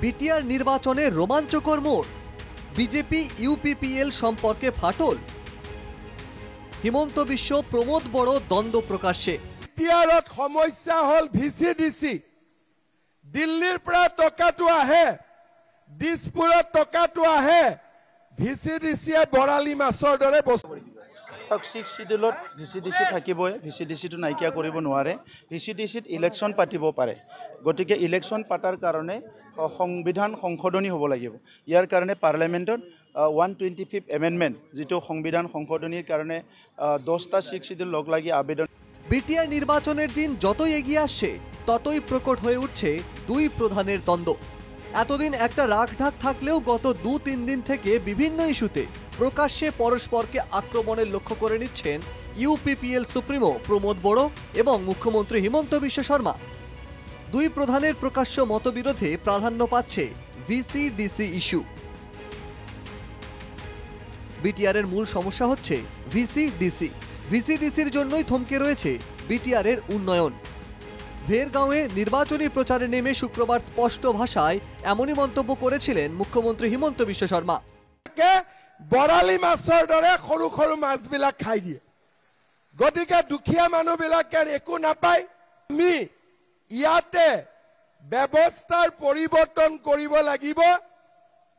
BTR নির্বাচনে রোমাঞ্চকর মোড়, বিজেপি ইউপিপিএল সম্পর্কে ফাটল, হিমন্ত বিশ্ব প্রমোদ বড় দ্বন্দ্ব প্রকাশ্যে। বিটিআরত সমস্যা হল ভিসিডিসি, দিল্লীৰ পৰা টকাটো আহে, দিছপুৰত টকাটো আহে, ভিসিডিসিয়ে বৰালি মাছৰ দৰে বস্তু। চাওক, 6 শিডিউলত ভিসিডিসি থাকিবই, ভিসিডিসিটো নাইকিয়া কৰিব নোৱাৰে। ভিসিডিসিত ইলেকশ্যন পাতিব পাৰে, গতিকে ইলেকশ্যন পাতাৰ কাৰণে সংবিধান সংশোধনী হ'ব লাগিব। ইয়াৰ কাৰণে পাৰ্লিয়ামেণ্টত 125th এমেণ্ডমেণ্ট, যিটো সংবিধান সংশোধনীৰ কাৰণে 10টা 6 শিডিউল লগ লাগি আবেদন। বিটিআর নির্বাচনের দিন যতই এগিয়ে আসছে ততই প্রকট হয়ে উঠছে দুই প্রধানের দ্বন্দ্ব। এতদিন একটা রাগঢাক থাকলেও গত 2-3 দিন থেকে বিভিন্ন ইস্যুতে প্রকাশ্যে পরস্পরকে আক্রমণের লক্ষ্য করে নিচ্ছেন ইউপিপিএল সুপ্রিমো প্রমোদ বড় এবং মুখ্যমন্ত্রী হিমন্ত বিশ্ব শর্মা। দুই প্রধানের প্রকাশ্য মতবিরোধে প্রাধান্য পাচ্ছে ভিসিডিসি ইস্যু। বিটিআরের মূল সমস্যা হচ্ছে ভিসিডিসি। ভিসিডিসির জন্যই থমকে রয়েছে বিটিআরের উন্নয়ন। ভেরগাঁওয়ে নির্বাচনী প্রচারে নেমে শুক্রবার স্পষ্ট ভাষায় এমনই মন্তব্য করেছিলেন মুখ্যমন্ত্রী হিমন্ত বিশ্ব শর্মা। বৰালি মাছৰ দৰে সৰু সৰু মাছবিলাক খাই দিয়ে, গতিকে দুখীয়া মানুহবিলাকে একো নাপায়। আমি ইয়াতে ব্যৱস্থাৰ পৰিৱৰ্তন কৰিব লাগিব,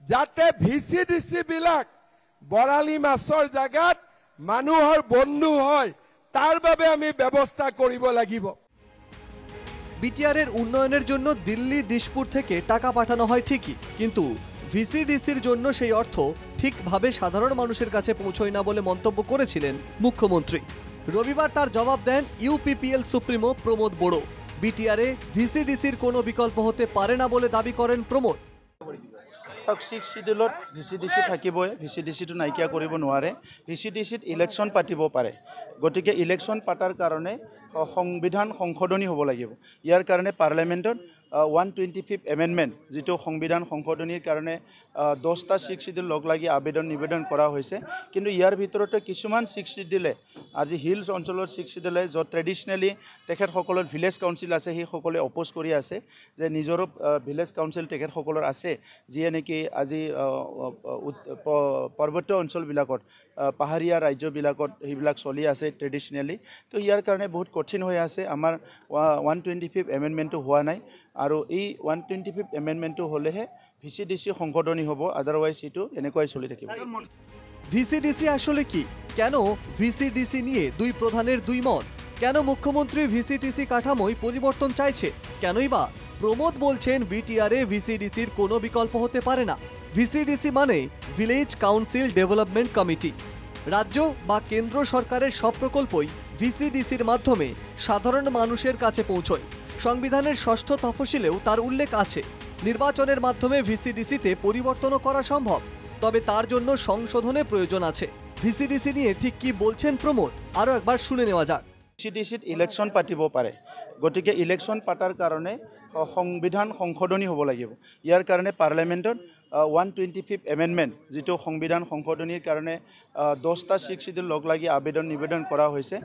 যাতে ভিসিডিসি বিলাক বৰালি মাছৰ জায়গাত মানুহৰ বন্ধু হয়, তার বাবে আমি ব্যবস্থা কৰিব লাগিব। বিটিআরের উন্নয়নের জন্য দিল্লি দিশপুর থেকে টাকা পাঠানো হয় ঠিকই, কিন্তু ভিসিডিসির জন্য সেই অর্থ ঠিকভাবে সাধারণ মানুষের কাছে পৌঁছয় না বলে মন্তব্য করেছিলেন মুখ্যমন্ত্রী। রবিবার তার জবাব দেন ইউপিপিএল সুপ্রিমো প্রমোদ বড়। বিটিআরে ভিসিডিসির কোনো বিকল্প হতে পারে না বলে দাবি করেন প্রমোদ। চাওক, 6 শিডিউলত ভিসিডিসি থাকিবই, ভিসিডিসিটো নাইকিয়া কৰিব নোৱাৰে। ভিসিডিসিত ইলেকশ্যন পাতিব পাৰে, গতিকে ইলেকশ্যন পাতাৰ কাৰণে সংবিধান সংশোধনী হ'ব লাগিব। ইয়াৰ কাৰণে পাৰ্লিয়ামেণ্টত 125th এমেণ্ডমেণ্ট, যিটো সংবিধান সংশোধনীৰ কাৰণে 10টা 6 শিডিউল লগ লাগি নিবেদন কৰা হৈছে। কিন্তু ইয়াৰ ভিতৰতে কিছুমান 6 শিডিউলে, আজি হিলছ অঞ্চলৰ 6 শিডিউলে, য'ত ট্ৰেডিশ্যনেলি তেখেতসকলৰ ভিলেজ কাউন্সিল আছে, সেইসকলে অপ'জ কৰি আছে যে নিজৰো ভিলেজ কাউন্সিল তেখেতসকলৰ আছে, যিয়ে নেকি আজি পৰ্বতীয় অঞ্চলবিলাকত, পাহাৰীয়া ৰাজ্যবিলাকত সেইবিলাক চলি আছে ট্ৰেডিশ্যনেলি। তো ইয়াৰ কাৰণে বহুত কঠিন হৈ আছে। আমাৰ 125th এমেণ্ডমেণ্টটো হোৱা নাই, আৰু এই 125th এমেণ্ডমেণ্টটো হ'লেহে ভিসিডিসি সংশোধনী হ'ব, আদারওয়াইজ এটো এনেকুৱাই চলি থাকিব। ভিসিডিসি আসলে কি? কেন ভিসিডিসি নিয়ে দুই প্রধানের দুই মত? কেন মুখ্যমন্ত্রী ভিসিডিসি কাঠামোয় পরিবর্তন চাইছে? কেনই বা প্রমোদ বলছেন বিটিআরে ভিসিডিসির কোনো বিকল্প হতে পারে না? ভিসিডিসি মানে ভিলেজ কাউন্সিল ডেভেলপমেন্ট কমিটি। রাজ্য বা কেন্দ্র সরকারের সব প্রকল্পই ভিসিডিসির মাধ্যমে সাধারণ মানুষের কাছে পৌঁছয়। সংবিধানের 6ষ্ঠ তফসিলেও তার উল্লেখ আছে। নির্বাচনের মাধ্যমে ভিসিডিসিতে পরিবর্তনও করা সম্ভব, তবে তার জন্য সংশোধনের প্রয়োজন আছে। ভিসিডিসি নিয়ে ঠিক কি বলছেন প্রমোদ, আরও একবার শুনে নেওয়া যাক। ভিসিডিসিত ইলেকশ্যন পাতিব পাৰে, গতিকে ইলেকশ্যন পাতাৰ কাৰণে সংবিধান সংশোধনী হ'ব লাগিব। ইয়াৰ কাৰণে পাৰ্লিয়ামেণ্টত 125th এমেণ্ডমেণ্ট, যিটো সংবিধান সংশোধনীৰ কাৰণে 10টা 6 শিডিউল লগ লাগি নিবেদন কৰা হৈছে।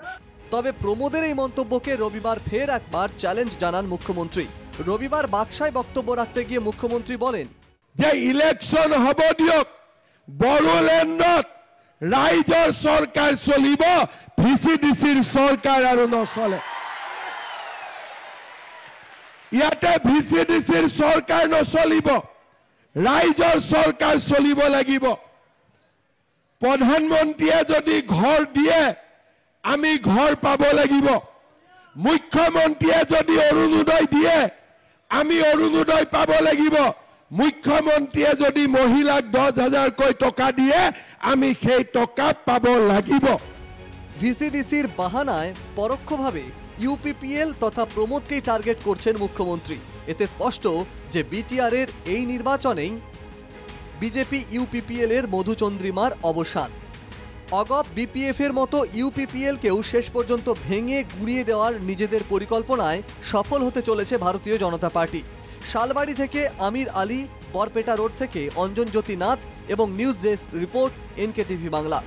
তবে প্রমোদের এই মন্তব্যকে রবিবার ফের একবার চ্যালেঞ্জ জানান মুখ্যমন্ত্রী। রবিবার বাক্সায় বক্তব্য রাখতে গিয়ে মুখ্যমন্ত্রী বলেন যে ইলেকশন হব দিয়ক, বড়োল্যান্ডত রাইজৰ সরকার চলিব, ভিসিডিসির সরকার আর নচলে। ইয়াতে ভিসিডিসির সরকার নচলিব, রাইজৰ সরকার চলিব লাগিব। প্রধানমন্ত্রীয়ে যদি ঘর দিয়ে আমি ঘর পাব লাগিব, মুখ্যমন্ত্রীয়ে যদি অরুণোদয় দিয়ে আমি অরুণোদয় পাব লাগিব, মুখ্যমন্ত্রীয়ে যদি মহিলাক 10,000কৈ টকা দিয়ে আমি সেই টকা পাব লাগিব। ভিসিডিসির বাহানায় পরোক্ষভাবে ইউপিপিএল তথা প্রমোদকেই টার্গেট করছেন মুখ্যমন্ত্রী। এতে স্পষ্ট যে বিটিআরের এই নির্বাচনেই বিজেপি ইউপিপিএল এর মধুচন্দ্রিমার অবসান। অগপ বিপিএফ এর মতো ইউপিপিএলকেও শেষ পর্যন্ত ভেঙে গুঁড়িয়ে দেওয়ার নিজেদের পরিকল্পনায় সফল হতে চলেছে ভারতীয় জনতা পার্টি। শালবাড়ি থেকে আমির আলী, বরপেটা রোড থেকে অঞ্জন জ্যোতি নাথ এবং news desk report, NKTV Bangla.